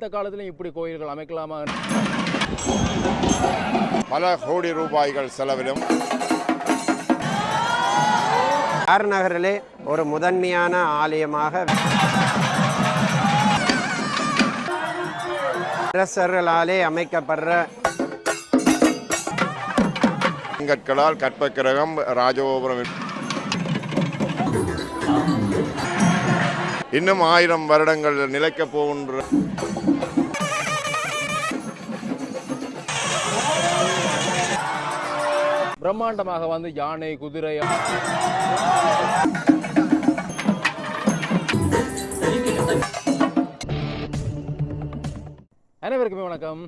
இந்த காலத்திலும் இப்படி கோயில்கள் அமைக்கலாமா? பல கோடி ரூபாய்கள் செலவிலும் நகரிலே ஒரு முதன்மையான ஆலயமாக அரசர்களாலே அமைக்கப்படுற கற்களால் கற்பக்கிரகம் ராஜகோபுரம் இன்னும் 1000 வருடங்கள் நிலைக்கப் போகின்ற பிரம்மாண்டமாக வந்து யானை, குதிரை, அனைவருக்குமே வணக்கம்.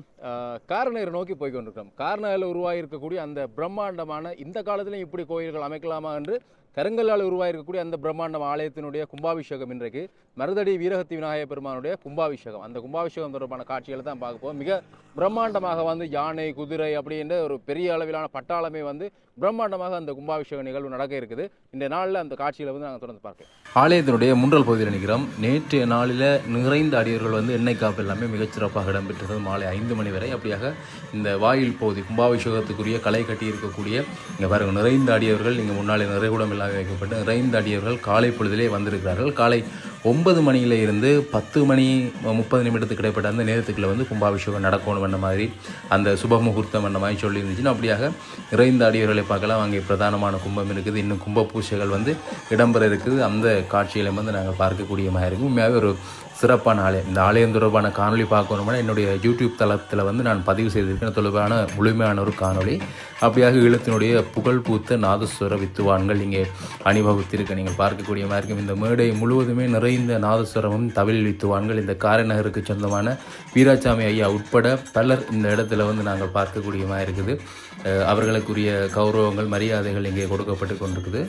காரநகரை நோக்கி போய் கொண்டிருக்கிறோம். காரநகரில் உருவாகியிருக்கக்கூடிய அந்த பிரம்மாண்டமான இந்த காலத்திலும் இப்படி கோயில்கள் அமைக்கலாமா என்று கருங்கல்லால் உருவாகிருக்கக்கூடிய அந்த பிரம்மாண்ட ஆலயத்தினுடைய கும்பாபிஷேகம் இன்றைக்கு மருதடி வீரகத்தி விநாயகர் பெருமானுடைய கும்பாபிஷேகம். அந்த கும்பாபிஷேகம் தொடர்பான காட்சிகளை தான் பார்க்க போவோம். மிக பிரம்மாண்டமாக வந்து யானை, குதிரை அப்படின்ற ஒரு பெரிய அளவிலான பட்டாளமே வந்து பிரம்மாண்டமாக அந்த கும்பாபிஷேக நிகழ்வு நடக்க இருக்குது. இந்த நாளில் அந்த காட்சிகளை வந்து நாங்கள் தொடர்ந்து பார்க்கலாம். ஆலயத்தினுடைய முன்றல் பகுதியில் நிற்கிறோம். நேற்றைய நாளில் நிறைந்த அடியர்கள் வந்து எண்ணெய் காப்பு எல்லாமே மிகச்சிறப்பாக இடம்பெற்றது. மாலை 5 மணி வரை. அப்படியாக இந்த வாயில் பகுதி கும்பாபிஷேகத்துக்குரிய களை கட்டி இருக்கக்கூடிய இங்கே பாருங்க நிறைந்த அடியவர்கள் இங்கே முன்னாலே நிறைகுடம் எல்லாம் வைக்கப்பட்டு நிறைந்த அடியவர்கள் காலை பொழுதிலே வந்திருக்கிறார்கள். காலை 9 மணியில இருந்து 10 மணி 30 நிமிடத்துக்கு இடைப்பட்ட அந்த நேரத்துக்குள்ள வந்து கும்பாபிஷேகம் நடக்கணும் என்ற மாதிரி அந்த சுப முகூர்த்தம் என்ற மாதிரி சொல்லி இருந்துச்சுன்னா அப்படியாக நிறைந்த அடியவர்களை பார்க்கலாம். அங்கே பிரதானமான கும்பம் இருக்குது. இன்னும் கும்ப பூசைகள் வந்து இடம்பெற இருக்குது. அந்த காட்சிகளை வந்து நாங்கள் பார்க்கக்கூடிய மாதிரி இருக்கும். உண்மையாகவே ஒரு சிறப்பான ஆலயம். இந்த ஆலயம் தொடர்பான காணொலி பார்க்கணும்னா என்னுடைய யூடியூப் தளத்தில் வந்து நான் பதிவு செய்திருக்கேன் தொடர்பான முழுமையான ஒரு காணொலி. அப்படியாக ஈழத்தினுடைய புகழ் பூத்த நாதஸ்வர வித்துவான்கள் இங்கே அணிவகுத்திருக்க நீங்கள் பார்க்கக்கூடிய மாதிரி இருக்கும். இந்த மேடை முழுவதுமே நிறைந்த நாதஸ்வரமும் தவில் வித்துவான்கள் இந்த காரைநகருக்கு சொந்தமான வீராசாமி ஐயா உட்பட பலர் இந்த இடத்துல வந்து நாங்கள் பார்க்கக்கூடிய மாதிரி இருக்குது. அவர்களுக்குரிய கௌரவங்கள் மரியாதைகள் இங்கே கொடுக்கப்பட்டு கொண்டிருக்குது.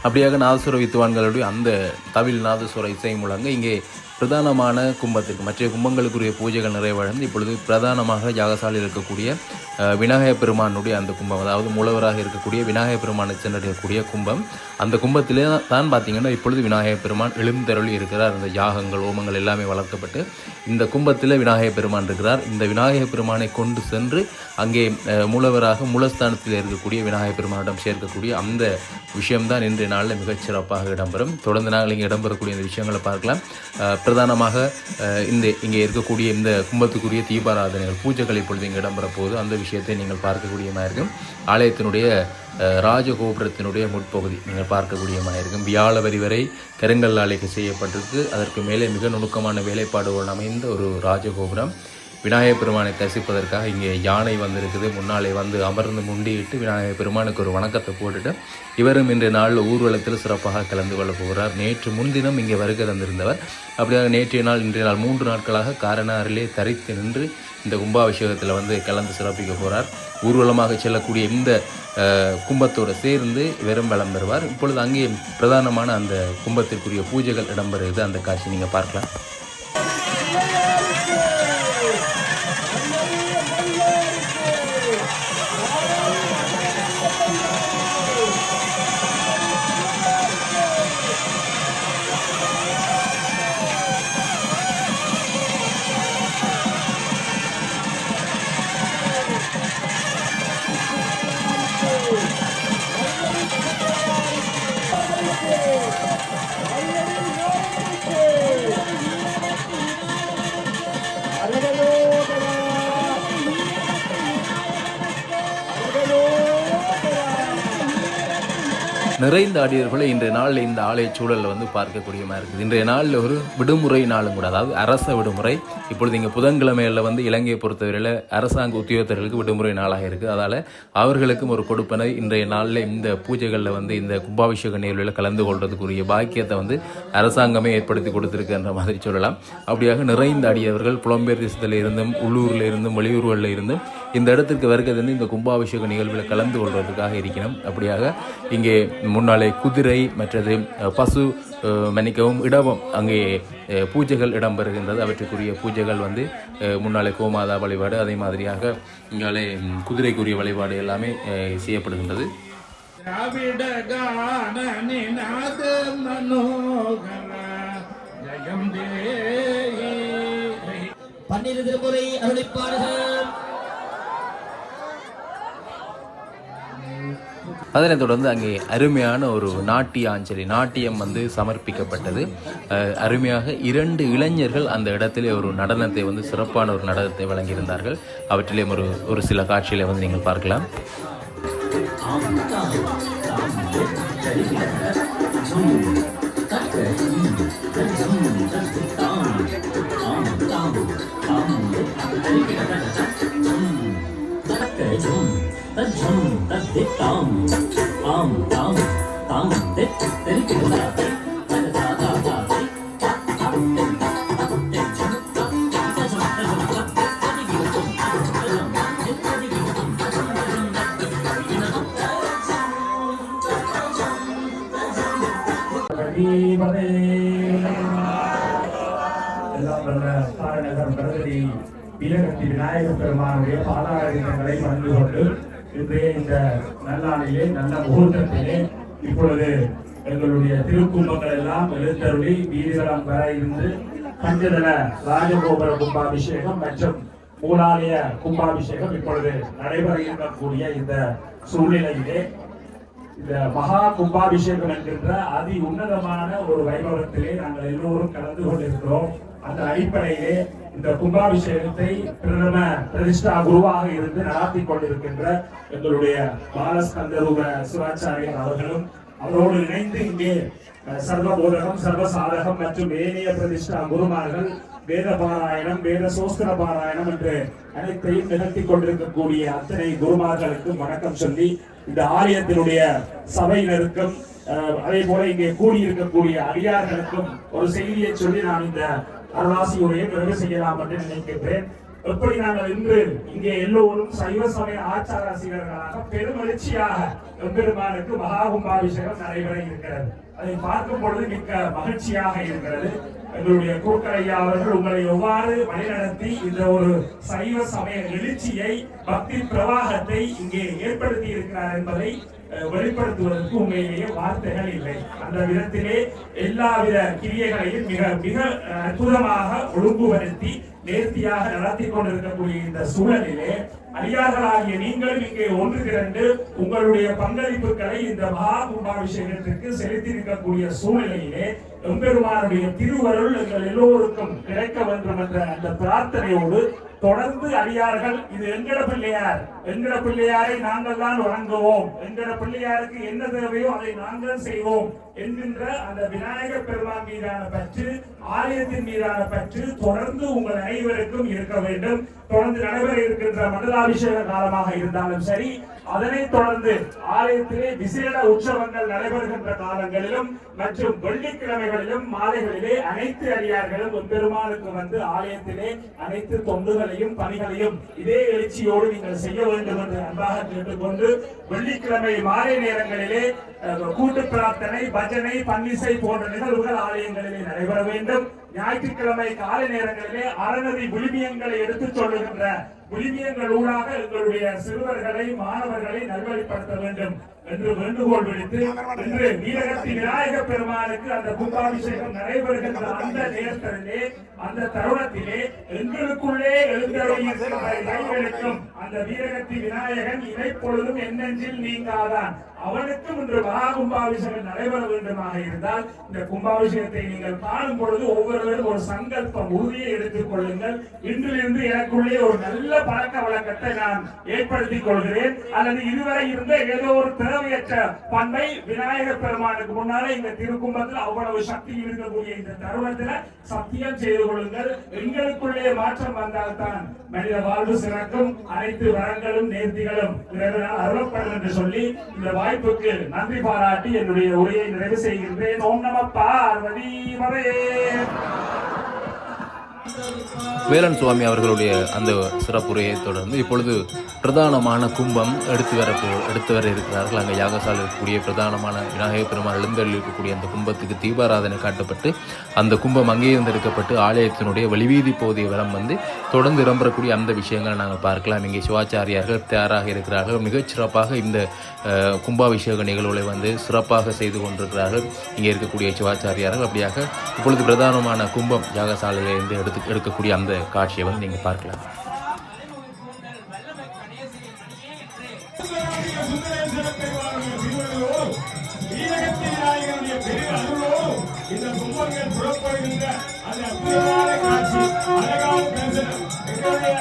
அப்படியாக நாதஸ்வர வித்துவான்களுடைய அந்த தவில் நாதஸ்வர இசை முழங்க இங்கே பிரதானமான கும்பத்திற்கு மற்ற கும்பங்களுக்குரிய பூஜைகள் நிறைவடைந்து இப்பொழுது பிரதானமாக யாகசாலையில் இருக்கக்கூடிய விநாயகப் பெருமானுடைய அந்த கும்பம், அதாவது மூலவராக இருக்கக்கூடிய விநாயகப் பெருமானை சென்றடையக்கூடிய கும்பம், அந்த கும்பத்திலே தான் பார்த்தீங்கன்னா இப்பொழுது விநாயகப் பெருமான் எழுந்தருளி இருக்கிறார். அந்த யாகங்கள் ஓமங்கள் எல்லாமே வளர்க்கப்பட்டு இந்த கும்பத்தில் விநாயகப் பெருமான் இருக்கிறார். இந்த விநாயகப் பெருமானை கொண்டு சென்று அங்கே மூலவராக மூலஸ்தானத்தில் இருக்கக்கூடிய விநாயகப் பெருமானிடம் சேர்க்கக்கூடிய அந்த விஷயம்தான் இன்றைய நாளில் மிகச்சிறப்பாக இடம்பெறும். தொடர்ந்து நாங்கள் இங்கே இடம்பெறக்கூடிய இந்த விஷயங்களை பார்க்கலாம். பிரதானமாக இங்கே இருக்கக்கூடிய இந்த கும்பத்துக்குரிய தீபாராதனைகள் பூஜைகள் இப்பொழுது இங்கே இடம்பெற போகுது. அந்த விஷயத்தை நீங்கள் பார்க்கக்கூடிய மாதிரி இருக்கும். ஆலயத்தினுடைய ராஜகோபுரத்தினுடைய முற்பகுதி நீங்கள் பார்க்கக்கூடிய மாதிரி இருக்கும். வியாழ வரி வரை கருங்கல் ஆலைக்கு செய்யப்பட்டிருக்கு. அதற்கு மேலே மிக நுணுக்கமான வேலைப்பாடுகள் அமைந்த ஒரு ராஜகோபுரம். விநாயகப் பெருமானை தரிசிப்பதற்காக இங்கே யானை வந்திருக்குது. முன்னாலே வந்து அமர்ந்து முண்டியிட்டு விநாயகப் பெருமானுக்கு ஒரு வணக்கத்தை போட்டுட்டு இவரும் இன்றைய நாள் ஊர்வலத்தில் சிறப்பாக கலந்து கொள்ள போகிறார். நேற்று முன்தினம் இங்கே வருகை தந்திருந்தவர். அப்படியாக நேற்றைய நாள் இன்றைய நாள் 3 நாட்களாக காரனாரிலே தரித்து நின்று இந்த கும்பாபிஷேகத்தில் வந்து கலந்து சிறப்பிக்க போகிறார். ஊர்வலமாக செல்லக்கூடிய இந்த கும்பத்தோடு சேர்ந்து இவரும் வலம் பெறுவார். இப்பொழுது அங்கே பிரதானமான அந்த கும்பத்திற்குரிய பூஜைகள் இடம்பெறுகிறது. அந்த காட்சி நீங்கள் பார்க்கலாம். நிறைந்த ஆடியர்களை இன்றைய நாளில் இந்த ஆலய சூழலில் வந்து பார்க்கக்கூடியமாக இருக்குது. இன்றைய நாளில் ஒரு விடுமுறை நாளும் கூட, அதாவது அரச விடுமுறை. இப்பொழுது இங்கே புதன்கிழமையில் வந்து இலங்கையை பொறுத்தவரையில் அரசாங்க உத்தியோகத்தர்களுக்கு விடுமுறை நாளாக இருக்குது. அதால் அவர்களுக்கும் ஒரு கொடுப்பனை இன்றைய நாளில் இந்த பூஜைகளில் வந்து இந்த கும்பாபிஷேக நிகழ்வில் கலந்து கொள்வதற்குரிய பாக்கியத்தை வந்து அரசாங்கமே ஏற்படுத்தி கொடுத்துருக்குன்ற மாதிரி சொல்லலாம். அப்படியாக நிறைந்த ஆடியவர்கள் புலம்பெயர் தேசத்தில் இருந்தும் உள்ளூரில் இருந்தும் வெளியூர்களில் இருந்தும் இந்த இடத்திற்கு வருகிறது வந்து இந்த கும்பாபிஷேக நிகழ்வில் கலந்து கொள்வதற்காக இருக்கணும். அப்படியாக இங்கே முன்னாலே குதிரை மற்றது பசு மன்னிக்கவும் இடவம் அங்கே பூஜைகள் இடம்பெறுகின்றது. அவற்றுக்குரிய பூஜைகள் வந்து முன்னாலே கோமாதா வழிபாடு, அதே மாதிரியாக இங்காலே குதிரைக்குரிய வழிபாடு எல்லாமே செய்யப்படுகின்றது. பன்னிரு திருமுறை அருளிப்பாடுகள். அதனைத் தொடர்ந்து அங்கே அருமையான ஒரு நாட்டியம் வந்து சமர்ப்பிக்கப்பட்டது. அருமையாக 2 இளைஞர்கள் அந்த இடத்திலே ஒரு நடனத்தை வந்து சிறப்பான ஒரு நடனத்தை வழங்கியிருந்தார்கள். அவற்றிலே ஒரு சில காட்சிகளை வந்து நீங்கள் பார்க்கலாம். வீரகத்தி விநாயகர் பெருமானுடைய பாதாரங்களை பணிந்து கொண்டு இன்றைய இந்த நல்லாளிலே நல்ல முகூர்த்தத்திலே இப்பொழுது எங்களுடைய திருக்கும்பங்கள் எல்லாம் எழுத்தருளி வீதிகளம் வர இருந்து பஞ்சதள ராஜகோபுர கும்பாபிஷேகம் மற்றும் மூலாலய கும்பாபிஷேகம் இப்பொழுது நடைபெற இருக்கக்கூடிய இந்த சூழ்நிலையிலே இந்த மகா கும்பாபிஷேகம் என்கின்ற அதி உன்னதமான ஒரு வைபவத்திலே நாங்கள் எல்லோரும் கலந்து கொண்டிருக்கிறோம். அந்த அடிப்படையிலே இந்த கும்பாபிஷேகத்தை பிரதம பிரதிஷ்டா குருவாக இருந்து நடாத்தி கொண்டிருக்கின்ற எங்களுடைய பாலஸ்கந்தரூப சிவாச்சாரியர் அவர்களும் அவரோடு இணைந்து இங்கே சர்வபோதகம் சர்வசாதகம் மற்றும் ஏனைய பிரதிஷ்டா குருமார்கள் வேத பாராயணம் வேத சோஸ்திர பாராயணம் என்று அனைத்தையும் நிகழ்த்தி கொண்டிருக்கக்கூடிய அத்தனை குருமார்களுக்கும் வணக்கம் சொல்லி இந்த ஆலயத்தினுடைய சபையினருக்கும் அதே போல இங்கே கூடியிருக்கக்கூடிய அடியார்களுக்கும் ஒரு செய்தியை சொல்லி நான் இந்த அருளாசி உரையை நிறைவு செய்யலாம் என்று நினைக்கின்றேன். எப்படி நாங்கள் இன்று இங்கே எல்லோரும் சைவ சமய ஆச்சார ரசிகர்களாக பெருமகிழ்ச்சியாக எம்பெருமானுக்கு மகா கும்பாபிஷேகம் நடைபெற இருக்கிறது. அதை பார்க்கும் பொழுது மிக்க மகிழ்ச்சியாக இருக்கிறது. எங்களுடைய கூக்கரையா அவர்கள் உங்களை எவ்வாறு வழிநடத்தி இந்த ஒரு சைவ சமய எழுச்சியை பக்தி பிரவாகத்தை இங்கே ஏற்படுத்தி இருக்கிறார் என்பதை வெளிப்படுத்துவதற்கு உண்மையிலேயே வார்த்தைகள் இல்லை. அந்த விதத்திலே எல்லாவித கிரியைகளையும் மிக மிக அற்புதமாக ஒழுங்குபடுத்தி நேர்த்தியாக நடத்தி கொண்டிருக்கக்கூடிய இந்த சூழலிலே அடியார்களாகிய நீங்களும் இங்கே ஒன்று திரண்டு உங்களுடைய பங்களிப்புகளை இந்த மகா கும்பாபிஷேகத்திற்கு செலுத்தியிருக்கக்கூடிய சூழ்நிலையிலே எம்பெருமானுடைய திருவருள் எங்கள் எல்லோருக்கும் கிடைக்க வேண்டும் என்ற அந்த பிரார்த்தனையோடு தொடர்ந்து அடியார்கள் இது எங்கட பிள்ளையாரை நாங்கள் தான் வணங்குவோம், எங்கட பிள்ளையாருக்கு என்ன தேவையோ அதை நாங்கள் செய்வோம் என்கின்ற அந்த விநாயகர் பெருமான் மீதான பற்று, ஆலயத்தின் மீதான பற்று தொடர்ந்து உங்கள் அனைவருக்கும் இருக்க வேண்டும். தொடர்ந்து நடைபெற இருக்கின்ற மண்டலாபிஷேக காலமாக இருந்தாலும் சரி, அதனைத் தொடர்ந்து ஆலயத்திலே விசேட உற்சவங்கள் நடைபெறுகின்ற காலங்களிலும் மற்றும் வெள்ளிக்கிழமைகளிலும் மாலைகளிலே அனைத்து அடியார்களும் பெருமாளுக்கு வந்து ஆலயத்திலே அனைத்து தொண்டுகளையும் பணிகளையும் இதே எழுச்சியோடு நீங்கள் செய்ய வேண்டும் என்று அன்பாக கேட்டுக்கொண்டு, வெள்ளிக்கிழமை மாலை நேரங்களிலே கூட்டு பிரார்த்தனை, பஜனை, பன்னிசை போன்ற நிகழ்வுகள் ஆலயங்களிலே நடைபெற வேண்டும். ஞாயிற்றுக்கிழமை காலை நேரங்களிலே அறநெறி விழுமியங்களை எடுத்துச் சொல்லுகின்ற விழுமியங்கள் ஊடாக எங்களுடைய சிறுவர்களை மாணவர்களை நல்வழிப்படுத்த வேண்டும் என்று வேண்டுகோள் விடுத்து, இன்று வீரகத்தி விநாயகர் பெருமானுக்கு அந்த கும்பாபிஷேகம் நடைபெறுகின்ற அந்த நேரத்திலே அந்த தருணத்திலே எங்களுக்குள்ளே எழுந்தருளியிருக்கின்ற இறைவனுக்கும் அந்த வீரகத்தி விநாயகன் இணைப்பொழுதும் என்னெஞ்சில் நீங்காதான் அவனுக்கும் இன்று மகா கும்பாபிஷேகம் நடைபெற வேண்டுமாக இருந்தால் இந்த கும்பாபிஷேகத்தை நீங்கள் காணும் பொழுது ஒவ்வொருவரும் ஒரு சங்கல்பம் உறுதியை எடுத்துக் கொள்ளுங்கள். இன்றிலிருந்து எனக்குள்ளே ஒரு நல்ல பழக்க வழக்கத்தை நான் ஏற்படுத்திக் கொள்கிறேன், அல்லது இதுவரை இருந்த ஏதோ ஒரு தேவையற்ற பண்பை விநாயகர் பெருமானுக்கு முன்னாலே இந்த திருக்கும்பத்தில் அவ்வளவு சக்தி இருக்கக்கூடிய இந்த தருணத்துல சத்தியம் செய்து கொள்ளுங்கள். எங்களுக்குள்ளே மாற்றம் வந்தால்தான் மனித வாழ்வு சிறக்கும், அனைத்து வரங்களும் நேர்த்திகளும் அருளப்படும் என்று சொல்லி இந்த வாய்ப்புக்கு நன்றி பாராட்டி என்னுடைய உரையை நிறைவு செய்கின்றேன். ஓம் நம பார்வதி பவே. வேலன் சுவாமி அவர்களுடைய அந்த சிறப்புரையை தொடர்ந்து இப்பொழுது பிரதானமான கும்பம் எடுத்து வர இருக்கிறார்கள். அங்கே யாகசாலை இருக்கக்கூடிய பிரதானமான விநாயகர் பெருமாள் எழுந்தருள் இருக்கக்கூடிய அந்த கும்பத்துக்கு தீபாராதனை காட்டப்பட்டு அந்த கும்பம் அங்கே இருந்து எடுக்கப்பட்டு ஆலயத்தினுடைய வெளிவீதி பகுதியை வரம் வந்து தொடர்ந்து இடம்பெறக்கூடிய அந்த விஷயங்களை நாங்கள் பார்க்கலாம். இங்கே சிவாச்சாரியார்கள் தயாராக இருக்கிறார்கள். மிகச் சிறப்பாக இந்த கும்பாபிஷேக நிகழ்வுகளை வந்து சிறப்பாக செய்து கொண்டிருக்கிறார்கள் இங்கே இருக்கக்கூடிய சிவாச்சாரியார்கள். அப்படியாக இப்பொழுது பிரதானமான கும்பம் யாகசாலையிலிருந்து எடுக்கக்கூடிய அந்த காட்சியை வந்து நீங்கள் பார்க்கலாம். இந்த கும்பங்கள் புறப்படுகின்ற அந்த அற்புதமான காட்சி, அழகான தரிசனம் எங்களுடைய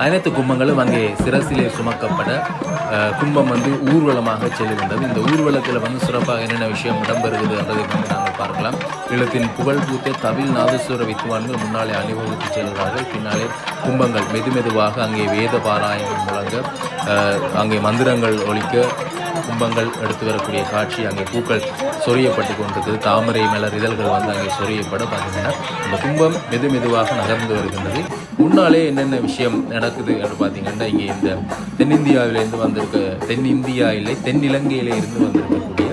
அனைத்து கும்பங்களும் அங்கே சிரசிலே சுமக்கப்பட கும்பம் வந்து ஊர்வலமாக செல்லுகின்றது. இந்த ஊர்வலத்தில் வந்து சிறப்பாக என்னென்ன விஷயம் இடம்பெறுகிறது என்பதை வந்து நாங்கள் பார்க்கலாம். ஈழத்தின் புகழ் பூத்த தவில் நாதஸ்வர வித்வான்கள் முன்னாலே அணிவகுத்து செல்கிறார்கள். பின்னாலே கும்பங்கள் மெதுமெதுவாக அங்கே வேத பாராயணம் முழங்க, அங்கே மந்திரங்கள் ஒலிக்க கும்பங்கள் எடுத்து வரக்கூடிய காட்சி. அங்கே பூக்கள் சொரியப்பட்டு கொண்டிருக்குது. தாமரை மலர் இதழ்கள் வந்து அங்கே சொரியப்பட பார்த்தீங்கன்னா இந்த கும்பம் மெதுமெதுவாக நகர்ந்து வருகின்றது. முன்னாலே என்னென்ன விஷயம் நடக்குது என்று பார்த்தீங்கன்னா, இங்கே இந்த தென்னிந்தியாவிலேருந்து தென்னிலங்கையிலே இருந்து வந்திருக்கக்கூடிய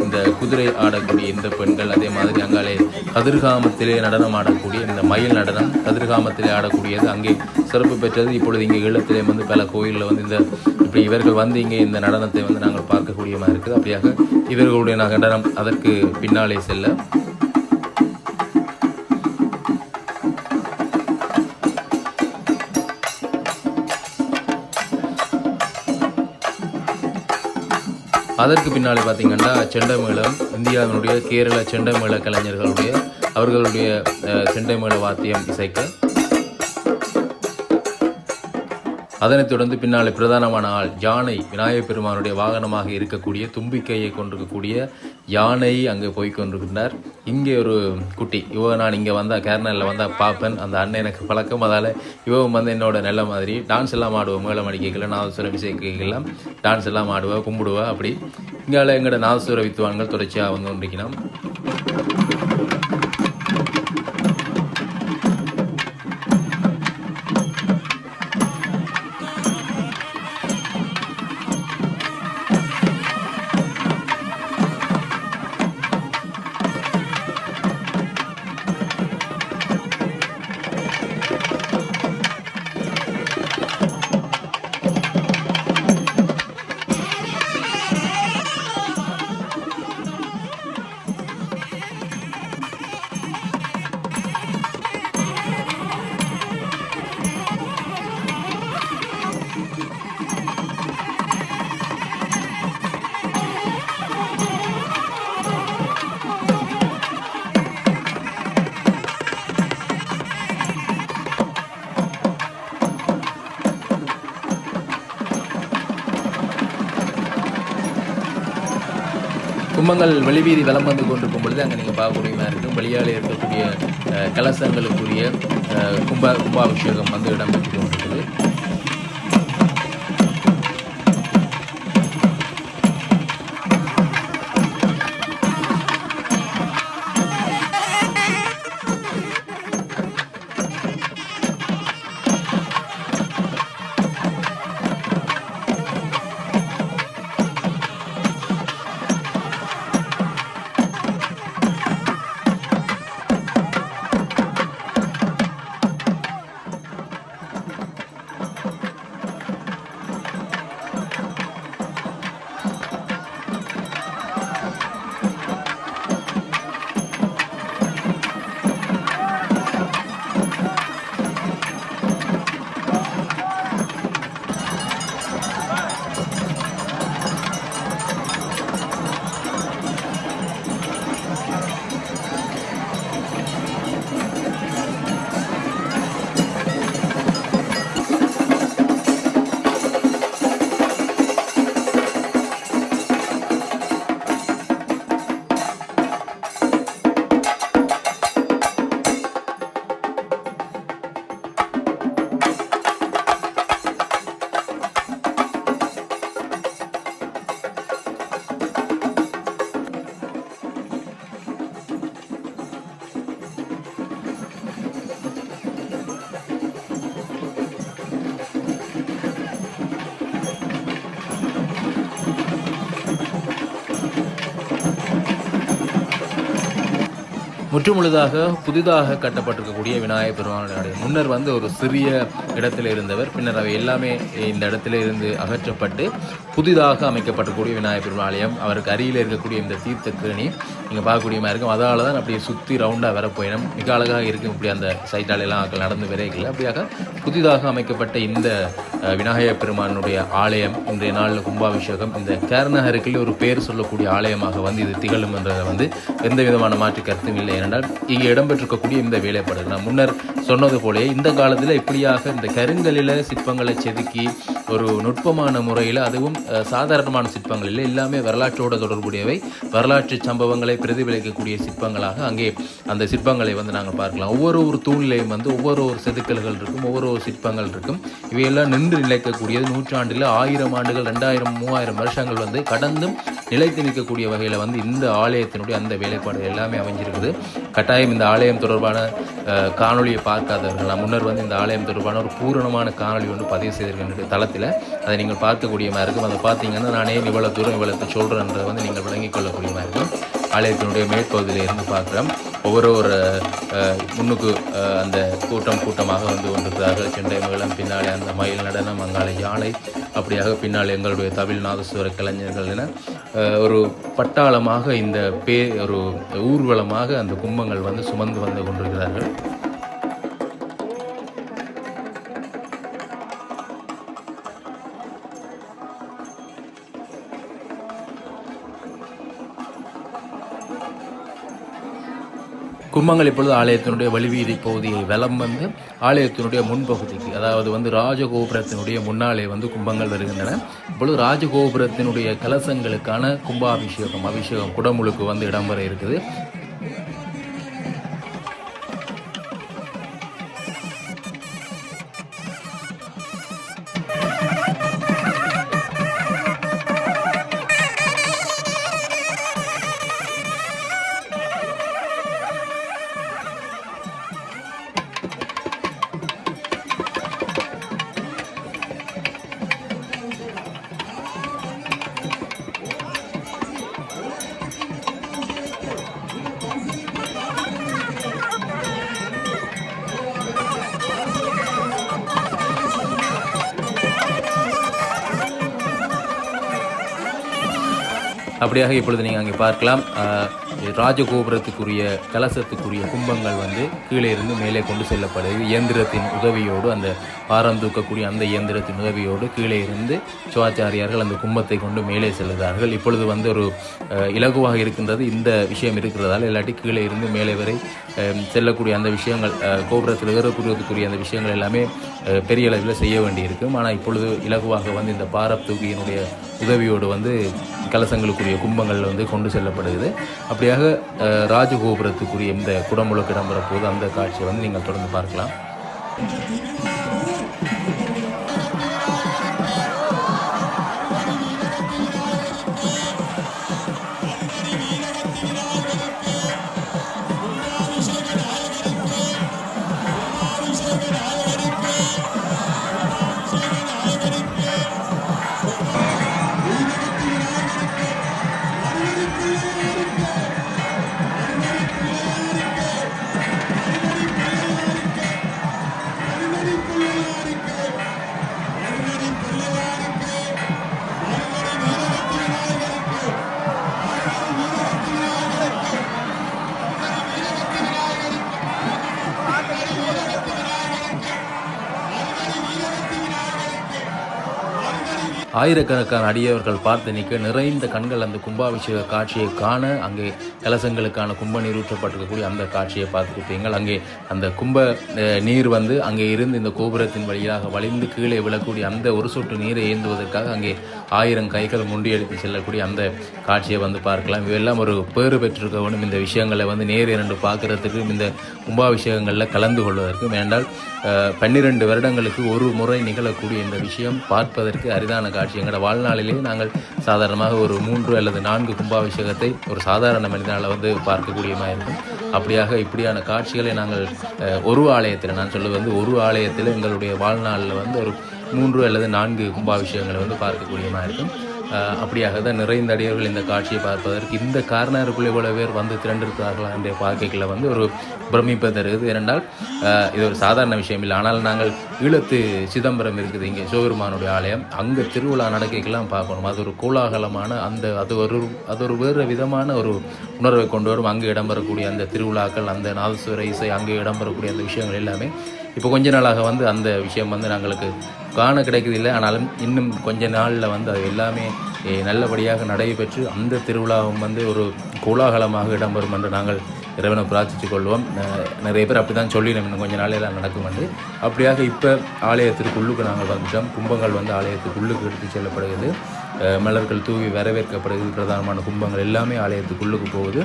இந்த குதிரை ஆடக்கூடிய இந்த பெண்கள், அதே மாதிரி அங்காலே கதிர்காமத்திலே நடனம் ஆடக்கூடிய இந்த மயில் நடனம் கதிர்காமத்திலே ஆடக்கூடியது அங்கே சிறப்பு பெற்றது. இப்பொழுது இங்கே ஈழத்திலே வந்து பல கோயிலில் வந்து இந்த இப்படி இவர்கள் வந்து இங்கே இந்த நடனத்தை வந்து நாங்கள் பார்க்கக்கூடியமாக இருக்குது. அப்படியாக இவர்களுடைய நடனம் அதற்கு பின்னாலே செல்ல அதற்கு பின்னாலே பார்த்தீங்கன்னா செண்டமேளம், இந்தியாவினுடைய கேரள செண்டமேள கலைஞர்களுடைய அவர்களுடைய செண்டமேள வாத்தியம் இசைக்க, அதனைத் தொடர்ந்து பின்னாலே பிரதானமான ஆள் யானை, விநாயகப் பெருமானுடைய வாகனமாக இருக்கக்கூடிய தும்பிக்கையை கொண்டிருக்கக்கூடிய யானை அங்கே போய்கொண்டிருக்கின்றார். இங்கே ஒரு குட்டி நான் இங்கே வந்தால் கேரளாவில் வந்தால் பார்ப்பேன், அந்த அண்ணன் எனக்கு பழக்கம், அதால் இவன் வந்து என்னோட நல்ல மாதிரி டான்ஸ் எல்லாம் ஆடுவோம், மேளம் அடிக்கல நாதஸ்வர இசைக்கலாம், டான்ஸ் எல்லாம் ஆடுவா கும்பிடுவா. அப்படி இங்கால எங்களோட நாதஸ்வர வித்வான்கள் தொடர்ச்சியாக வந்து கொண்டிருக்கணும். கும்பங்கள் வெளிவீதி வலம் வந்து கொண்டிருக்கும் பொழுது அங்கே நீங்கள் பார்க்கக்கூடிய இருக்கும் வெளியால் இருக்கக்கூடிய கலசங்களுக்குரிய கும்பாபிஷேகம் வந்து இடம்பெற்று கொண்டிருக்குது. முற்றுமுழுதாக புதிதாக கட்டப்பட்டிருக்கக்கூடிய விநாயகர் பெருமானுடைய முன்னர் வந்து ஒரு சிறிய இடத்தில் இருந்தவர். பின்னர் அவை எல்லாமே இந்த இடத்துல இருந்து அகற்றப்பட்டு புதிதாக அமைக்கப்பட்டிருக்கக்கூடிய விநாயகர் பெருமாள் ஆலயம். அவருக்கு அருகில் இருக்கக்கூடிய இந்த தீர்த்தக்கேணி நீங்கள் பார்க்கக்கூடிய மாதிரி இருக்கும். அதால் தான் அப்படியே சுற்றி ரவுண்டாக வரப்போயிடும். மிக அழகாக இருக்கும். இப்படி அந்த சைட்டாலெல்லாம் ஆக்கள் நடந்து விரைகள். அப்படியாக புதிதாக அமைக்கப்பட்ட இந்த விநாயகர் பெருமானுடைய ஆலயம் இன்றைய நாளில் கும்பாபிஷேகம் இந்த கேரநகருக்குள்ளே ஒரு பேர் சொல்லக்கூடிய ஆலயமாக வந்து இது திகழும் என்றதை வந்து எந்த விதமான மாற்று கருத்தும் இல்லை. ஏனென்றால் இங்கே இடம்பெற்றிருக்கக்கூடிய இந்த வேலைப்பாடு நான் முன்னர் சொன்னது போலே இந்த காலத்தில் இப்படியாக இந்த கருங்கலில் சிற்பங்களை செதுக்கி ஒரு நுட்பமான முறையில், அதுவும் சாதாரணமான சிற்பங்கள் இல்லை, எல்லாமே வரலாற்றோடு தொடர்புடையவை, வரலாற்று சம்பவங்களை பிரதிபலிக்கக்கூடிய சிற்பங்களாக அங்கே அந்த சிற்பங்களை வந்து நாங்கள் பார்க்கலாம். ஒவ்வொரு தூணிலையும் வந்து ஒவ்வொரு செதுக்கல்கள் இருக்கும், ஒவ்வொரு சிற்பங்கள் இருக்கும். இவையெல்லாம் நின்று நிலைக்கக்கூடியது. நூற்றாண்டில் 1000 ஆண்டுகள் 2000 3000 வருஷங்கள் வந்து கடந்தும் நிலைத்து நிற்கக்கூடிய வகையில் வந்து இந்த ஆலயத்தினுடைய அந்த வேலைப்பாடு எல்லாமே அமைஞ்சிருக்குது. கட்டாயம் இந்த ஆலயம் தொடர்பான காணொலியை பார்க்காதவர்கள், நான் முன்னர் வந்து இந்த ஆலயம் தொடர்பான ஒரு பூரணமான காணொலி ஒன்று பதிவு செய்திருக்கின்ற தளத்தில் அதை நீங்கள் பார்க்கக்கூடிய மாதிரி இருக்கும். அதை பார்த்தீங்கன்னா நானே இவ்வளோ தூரம் இவ்வளோ சொல்கிறேன்றதை வந்து நீங்கள் விளங்கிக் கொள்ளக்கூடிய மாதிரி இருக்கும். ஆலயத்தினுடைய மேற்பகுதியில் இருந்து பார்க்குறோம். ஒவ்வொரு முன்னுக்கு அந்த கூட்டமாக வந்து கொண்டிருக்கிறார்கள். செண்டை மேளம், பின்னாலே அந்த மயில் நடனம், அங்காளை யானை, அப்படியாக பின்னால் எங்களுடைய தமிழ் நாதஸ்வர கலைஞர்கள் என ஒரு பட்டாளமாக இந்த ஒரு ஊர்வலமாக அந்த கும்பங்கள் வந்து சுமந்து வந்து கொண்டிருக்கிறார்கள். கும்பங்கள் இப்பொழுது ஆலயத்தினுடைய வழிவீதி பகுதியை வலம் வந்து ஆலயத்தினுடைய முன்பகுதிக்கு, அதாவது வந்து ராஜகோபுரத்தினுடைய முன்னாலே வந்து கும்பங்கள் வருகின்றன. இப்பொழுது ராஜகோபுரத்தினுடைய கலசங்களுக்கான அபிஷேகம் குடமுழுக்கு வந்து இடம்பெற இருக்குது. அப்படியாக இப்பொழுது நீங்கள் அங்கே பார்க்கலாம். ராஜகோபுரத்துக்குரிய கலசத்துக்குரிய கும்பங்கள் வந்து கீழே இருந்து மேலே கொண்டு செல்லப்படுது. இயந்திரத்தின் உதவியோடு, அந்த பாரம் தூக்கக்கூடிய அந்த இயந்திரத்தின் உதவியோடு கீழே இருந்து சிவாச்சாரியார்கள் அந்த கும்பத்தை கொண்டு மேலே செல்கிறார்கள். இப்பொழுது வந்து ஒரு இலகுவாக இருக்கின்றது இந்த விஷயம் இருக்கிறதால, இல்லாட்டி கீழே இருந்து மேலே வரை செல்லக்கூடிய அந்த விஷயங்கள், கோபுரத்தில் ஏறக்கூடியதுக்குரிய அந்த விஷயங்கள் எல்லாமே பெரிய அளவில் செய்ய வேண்டியிருக்கும். ஆனால் இப்பொழுது இலகுவாக வந்து இந்த பாரப் தூக்கியினுடைய உதவியோடு வந்து கலசங்களுக்குரிய கும்பங்கள் வந்து கொண்டு செல்லப்படுகிறது. அப்படியாக ராஜகோபுரத்துக்குரிய இந்த குடமுழுக்கு இடம்பெற போது அந்த காட்சியை வந்து நீங்கள் தொடர்ந்து பார்க்கலாம். ஆயிரக்கணக்கான அடியவர்கள் பார்த்து நிற்க நிறைந்த கண்கள் அந்த கும்பாபிஷேக காட்சியை காண அங்கே கலசங்களுக்கான கும்ப நீர் ஊற்றப்பட்டிருக்கக்கூடிய அந்த காட்சியை பார்த்துருப்பீங்கள். அங்கே அந்த கும்ப நீர் வந்து அங்கே இருந்து இந்த கோபுரத்தின் வழியாக வழிந்து கீழே விழக்கூடிய அந்த ஒரு சொட்டு நீரை ஏந்துவதற்காக அங்கே 1000 கைகள் முண்டியடித்து செல்லக்கூடிய அந்த காட்சியை வந்து பார்க்கலாம். இவையெல்லாம் ஒரு பேறு பெற்றிருக்கவனும் இந்த விஷயங்களை வந்து நேர் இரண்டு பார்க்கறதுக்கும் இந்த கும்பாபிஷேகங்களில் கலந்து கொள்வதற்கும். ஏனென்றால் 12 வருடங்களுக்கு ஒரு முறை நிகழக்கூடிய இந்த விஷயம் பார்ப்பதற்கு அரிதான காட்சி. எங்களோட வாழ்நாளிலே நாங்கள் சாதாரணமாக ஒரு 3 அல்லது 4 கும்பாபிஷேகத்தை ஒரு சாதாரண மனிதனால் வந்து பார்க்கக்கூடியமாக இருக்கும். அப்படியாக இப்படியான காட்சிகளை நாங்கள் ஒரு ஆலயத்தில், நான் சொல்லுவது வந்து ஒரு ஆலயத்தில் எங்களுடைய வாழ்நாளில் வந்து ஒரு 3 அல்லது 4 கும்பாபிஷேகங்களை வந்து பார்க்கக்கூடியமாக இருக்கும். அப்படியாக தான் நிறைந்த அடியவர்கள் இந்த காட்சியை பார்ப்பதற்கு இந்த கார்னருக்குள்ளே இவ்வளவு பேர் வந்து திரண்டிருக்கிறார்களா என்ற பார்க்கையில் வந்து ஒரு பிரமிப்பை தருகிறது. ஏனென்றால் இது ஒரு சாதாரண விஷயம் இல்லை. ஆனால் நாங்கள் ஈழத்து சிதம்பரம் இருக்குது இங்கே சிவபெருமானுடைய ஆலயம், அங்கே திருவிழா நடக்கைக்கெல்லாம் பார்க்கணும். அது ஒரு கோலாகலமான அது ஒரு வேறு விதமான ஒரு உணர்வை கொண்டு வரும். அங்கே இடம்பெறக்கூடிய அந்த திருவிழாக்கள், அந்த நாதஸ்வர இசை, அங்கே இடம்பெறக்கூடிய அந்த விஷயங்கள் எல்லாமே இப்போ கொஞ்ச நாளாக வந்து அந்த விஷயம் வந்து நாங்களுக்கு காண கிடைக்கிறதில்லை. ஆனாலும் இன்னும் கொஞ்ச நாளில் வந்து அது எல்லாமே நல்லபடியாக நடைபெற்று அந்த திருவிழாவும் வந்து ஒரு கோலாகலமாக இடம்பெறும் என்று நாங்கள் இறைவனை பிரார்த்தித்து கொள்வோம். நிறைய பேர் அப்படி தான் சொல்லி நம்ம இன்னும் கொஞ்சம் நாளையெல்லாம் நடக்கும் என்று. அப்படியாக இப்போ ஆலயத்திற்குள்ளுக்கு நாங்கள் வந்துட்டோம். கும்பங்கள் வந்து ஆலயத்துக்குள்ளுக்கு எடுத்து செல்லப்படுகிறது. மலர்கள் தூவி வரவேற்கப்படுகிறது. பிரதானமான கும்பங்கள் எல்லாமே ஆலயத்துக்குள்ளுக்கு போகுது.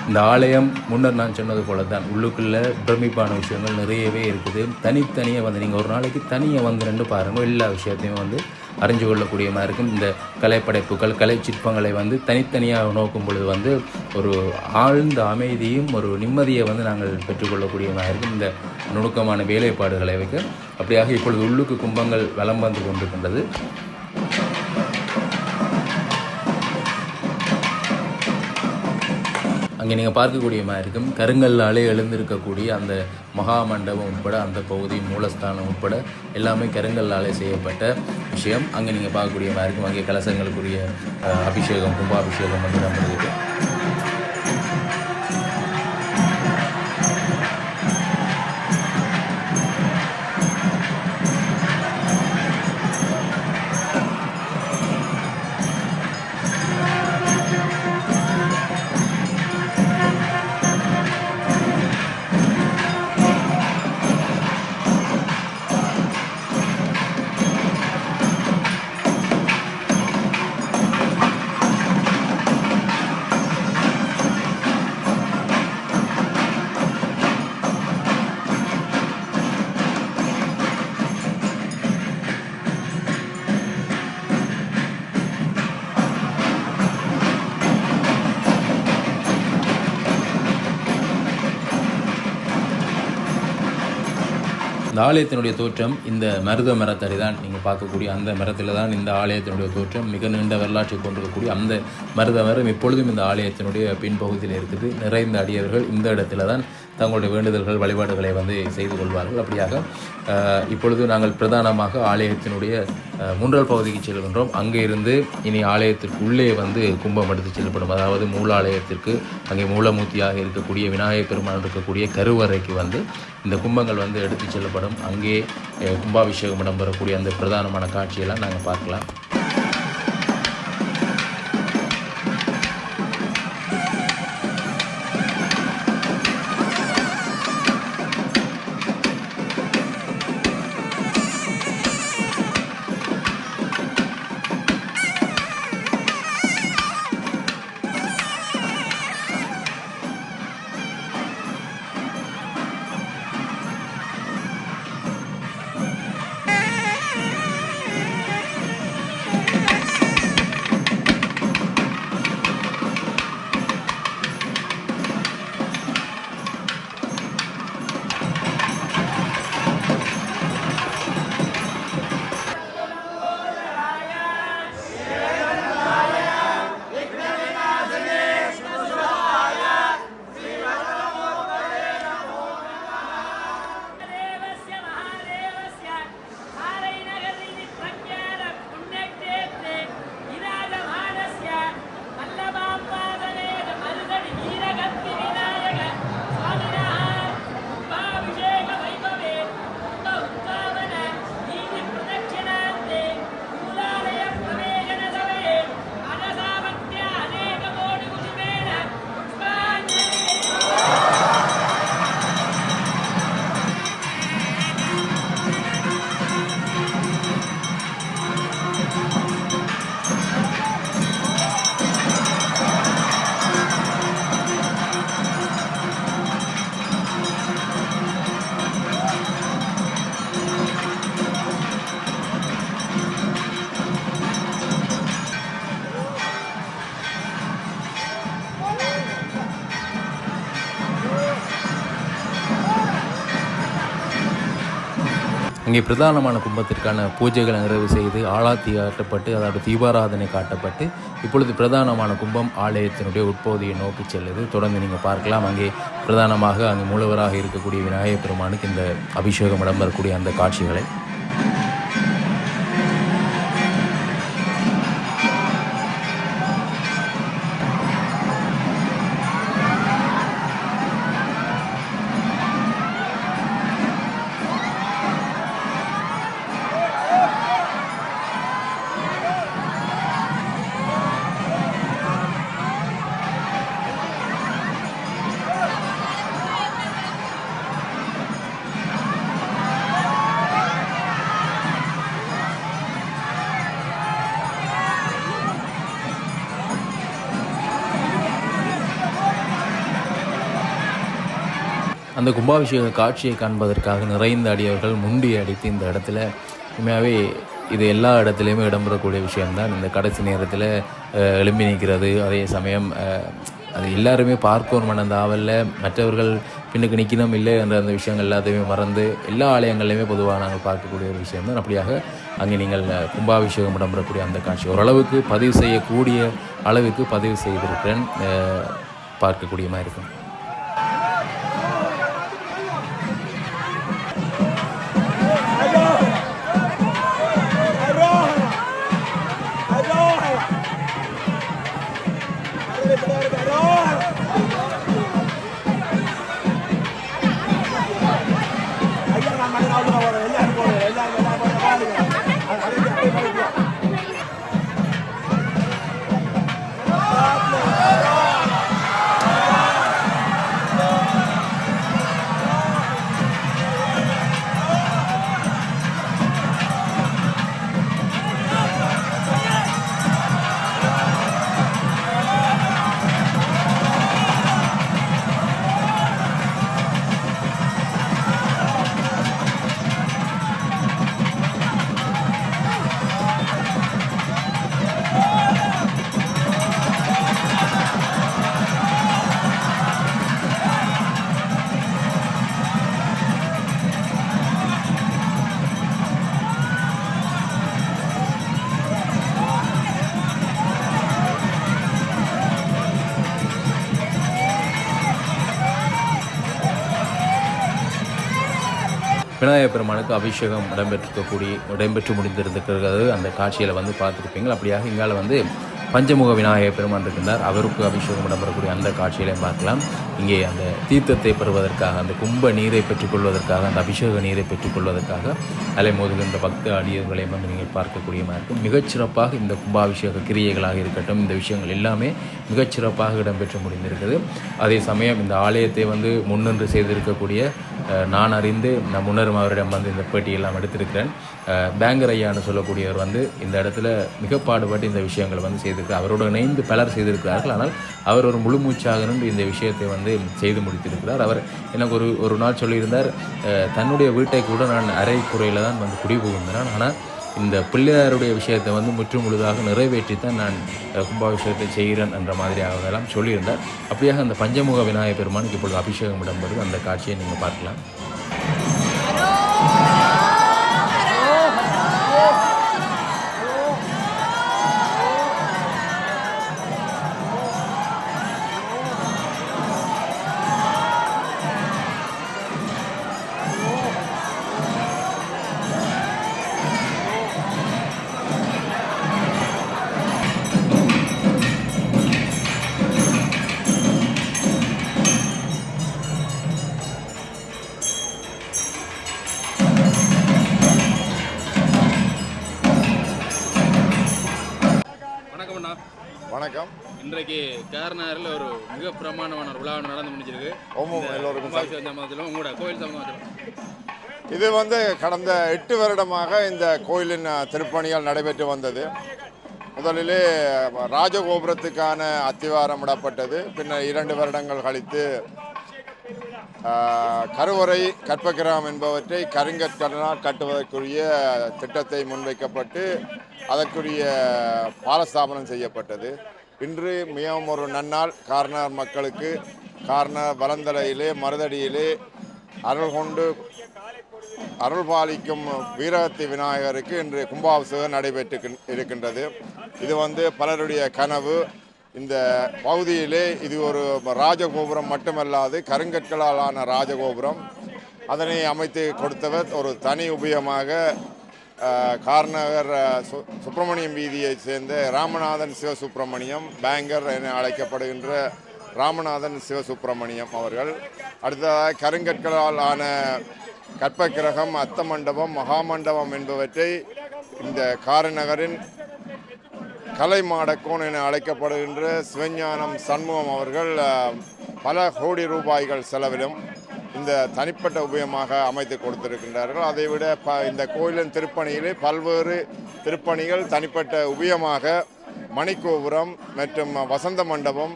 இந்த ஆலயம் முன்னர் நான் சொன்னது போல தான் உள்ளுக்குள்ளே பிரமிப்பான விஷயங்கள் நிறையவே இருக்குது. தனித்தனியாக வந்து நீங்கள் ஒரு நாளைக்கு தனியாக வந்து ரெண்டு பாருங்கள், எல்லா விஷயத்தையும் வந்து அறிஞ்சு கொள்ளக்கூடியமாக இருக்கும். இந்த கலைப்படைப்புகள், கலை சிற்பங்களை வந்து தனித்தனியாக நோக்கும் பொழுது வந்து ஒரு ஆழ்ந்த அமைதியும் ஒரு நிம்மதியை வந்து நாங்கள் பெற்றுக்கொள்ளக்கூடியமாக இருக்கும். இந்த நுணுக்கமான வேலைப்பாடுகளை வைக்க அப்படியாக இப்பொழுது உள்ளுக்கு கும்பங்கள் வலம் வந்து கொண்டிருக்கின்றது. அங்கே நீங்கள் பார்க்கக்கூடிய மாதிரி இருக்கும் கருங்கல்லாலே எழுந்திருக்கக்கூடிய அந்த மகா மண்டபம் உட்பட அந்த பகுதி மூலஸ்தானம் உட்பட எல்லாமே கருங்கல்லாலே செய்யப்பட்ட விஷயம். அங்கே நீங்கள் பார்க்கக்கூடிய மாதிரி இருக்கும். அங்கே கலசங்களுக்குரிய அபிஷேகம், கும்பாபிஷேகம் வந்து நம்மளுக்கு இந்த ஆலயத்தினுடைய தோற்றம் இந்த மருத மரத்தடி தான். நீங்கள் பார்க்கக்கூடிய அந்த மரத்தில் தான் இந்த ஆலயத்தினுடைய தோற்றம். மிக நீண்ட வரலாற்றை கொண்டிருக்கக்கூடிய அந்த மருத மரம் இப்பொழுதும் இந்த ஆலயத்தினுடைய பின்பகுதியில் இருக்குது. நிறைந்த அடியவர்கள் இந்த இடத்துல தான் தங்களுடைய வேண்டுதல்கள், வழிபாடுகளை வந்து செய்து கொள்வார்கள். அப்படியாக இப்பொழுது நாங்கள் பிரதானமாக ஆலயத்தினுடைய மூன்றால் பகுதிக்கு செல்கின்றோம். அங்கே இருந்து இனி ஆலயத்திற்கு உள்ளே வந்து கும்பம் எடுத்து செல்லப்படும். அதாவது மூலாலயத்திற்கு அங்கே மூலமூர்த்தியாக இருக்கக்கூடிய விநாயகப் பெருமான் இருக்கக்கூடிய கருவறைக்கு வந்து இந்த கும்பங்கள் வந்து எடுத்து செல்லப்படும். அங்கே கும்பாபிஷேகம் இடம்பெறக்கூடிய அந்த பிரதானமான காட்சியெல்லாம் நாங்கள் பார்க்கலாம். இங்கே பிரதானமான கும்பத்திற்கான பூஜைகளை நிறைவு செய்து ஆளாத்தி காட்டப்பட்டு அதோட தீபாராதனை காட்டப்பட்டு இப்பொழுது பிரதானமான கும்பம் ஆலயத்தினுடைய உட்பகுதியை நோக்கி செல்லுது. தொடர்ந்து நீங்கள் பார்க்கலாம். அங்கே பிரதானமாக அங்கே மூலவராக இருக்கக்கூடிய விநாயகப் பெருமானுக்கு இந்த அபிஷேகம் இடம்பெறக்கூடிய அந்த காட்சிகளை அந்த கும்பாபிஷேக காட்சியை காண்பதற்காக நிறைந்த அடியவர்கள் முண்டி அடித்து இந்த இடத்துல உண்மையாகவே இது எல்லா இடத்துலையுமே இடம்பெறக்கூடிய விஷயம்தான். இந்த கடைசி நேரத்தில் எழும்பி நிற்கிறது, அதே சமயம் அது எல்லாருமே பார்க்கணும் அந்த ஆவலில் மற்றவர்கள் பின்னுக்கு நிற்கணும் இல்லை என்ற அந்த விஷயங்கள் எல்லாத்தையுமே மறந்து எல்லா ஆலயங்கள்லையுமே பொதுவாக நாங்கள் பார்க்கக்கூடிய ஒரு விஷயம்தான். அப்படியாக அங்கே நீங்கள் கும்பாபிஷேகம் இடம்பெறக்கூடிய அந்த காட்சி ஓரளவுக்கு பதிவு செய்யக்கூடிய அளவுக்கு பதிவு செய்திருக்கிறேன், பார்க்கக்கூடிய மாதிரி இருக்கும். விநாயகப் பெருமானுக்கு அபிஷேகம் இடம்பெற்று முடிந்திருக்கிறது. அந்த காட்சியில் வந்து பார்த்துருப்பீங்க. அப்படியாக இங்கால பஞ்சமுக விநாயகப் பெருமான் இருக்கின்றார், அவருக்கு அபிஷேகம் இடம்பெறக்கூடிய அந்த காட்சியிலையும் பார்க்கலாம். இங்கே அந்த தீர்த்தத்தை பெறுவதற்காக, அந்த கும்ப நீரை பெற்றுக்கொள்வதற்காக, அந்த அபிஷேக நீரை பெற்றுக்கொள்வதற்காக அலைமோதுகின்ற பக்த அடியர்களையும் நீங்கள் பார்க்கக்கூடிய மாதிரி இருக்கும். மிகச்சிறப்பாக இந்த கும்பாபிஷேக கிரியைகளாக இருக்கட்டும், இந்த விஷயங்கள் எல்லாமே மிகச்சிறப்பாக இடம்பெற்று முடிந்திருக்குது. அதே சமயம் இந்த ஆலயத்தை முன்னின்று செய்திருக்கக்கூடிய நான் அறிந்து நான் முன்னரும் அவரிடம் இந்த பேட்டியெல்லாம் எடுத்திருக்கிறேன். பேங்கர் ஐயான்னு சொல்லக்கூடியவர் இந்த இடத்துல மிக பாடுபட்டு இந்த விஷயங்களை செய்திருக்கிறார். அவரோடு இணைந்து பலர் செய்திருக்கிறார்கள். ஆனால் அவர் ஒரு முழுமூச்சாக நின்று இந்த விஷயத்தை செய்து முடித்திருக்கிறார். அவர் எனக்கு ஒரு நாள் சொல்லியிருந்தார், தன்னுடைய வீட்டை கூட நான் அரை குறையில் தான் குடிபுகுந்தேன், ஆனால் இந்த பிள்ளையாருடைய விஷயத்தை முற்று முழுதாக நிறைவேற்றித்தான் நான் கும்பாபிஷேகத்தை செய்கிறேன் என்ற மாதிரியாகலாம் சொல்லியிருந்தார். அப்படியாக அந்த பஞ்சமுக விநாயகப் பெருமானுக்கு இப்பொழுது அபிஷேகம் இடம்பெறுது. அந்த காட்சியை நீங்கள் பார்க்கலாம். வணக்கம். இன்றைக்கு கேரநாரில் ஒரு மிக பிரமாண்டமான ஒரு விழா நடந்து முடிஞ்சிருக்கு. உங்களோட கோயில் சம்பந்தம் இது கடந்த 8 வருடமாக இந்த கோயிலின் திருப்பணிகள் நடைபெற்று வந்தது. முதலிலே ராஜகோபுரத்துக்கான அத்திவாரம் விடப்பட்டது. பின்னர் 2 வருடங்கள் கழித்து கருவறை கற்பகிரகம் என்பவற்றை கருங்கற்களால் கட்டுவதற்குரிய திட்டத்தை முன்வைக்கப்பட்டு அதற்குரிய பாலஸ்தாபனம் செய்யப்பட்டது. இன்று மிகவும் ஒரு நன்னாள். கார்னார் மக்களுக்கு கார்னார் வலந்தலையிலே மருதடியிலே அருள் கொண்டு அருள்பாலிக்கும் வீரகத்தி விநாயகருக்கு இன்று கும்பாபிஷேகம் நடைபெற்று இருக்கின்றது. இது பலருடைய கனவு. இந்த பகுதியிலே இது ஒரு ராஜகோபுரம் மட்டுமல்லாது கருங்கற்களாலான ராஜகோபுரம். அதனை அமைத்து கொடுத்தவர் ஒரு தனி உபயமாக கார்நகர் சுப்பிரமணியம் வீதியைச் சேர்ந்த ராமநாதன் சிவசுப்பிரமணியம் பேங்கர் என அழைக்கப்படுகின்ற ராமநாதன் சிவசுப்பிரமணியம் அவர்கள். அடுத்ததாக கருங்கற்களால் ஆன கற்பக்கிரகம், அத்த மண்டபம், மகாமண்டபம் என்பவற்றை இந்த காரநகரின் கலைமாடக்கோன் என அழைக்கப்படுகின்ற சிவஞானம் சண்முகம் அவர்கள் பல கோடி ரூபாய்கள் செலவிலும் இந்த தனிப்பட்ட உபயமாக அமைத்து கொடுத்திருக்கின்றார்கள். அதைவிட இந்த கோயிலின் திருப்பணியிலே பல்வேறு திருப்பணிகள் தனிப்பட்ட உபயமாக மணிக்கோபுரம் மற்றும் வசந்த மண்டபம்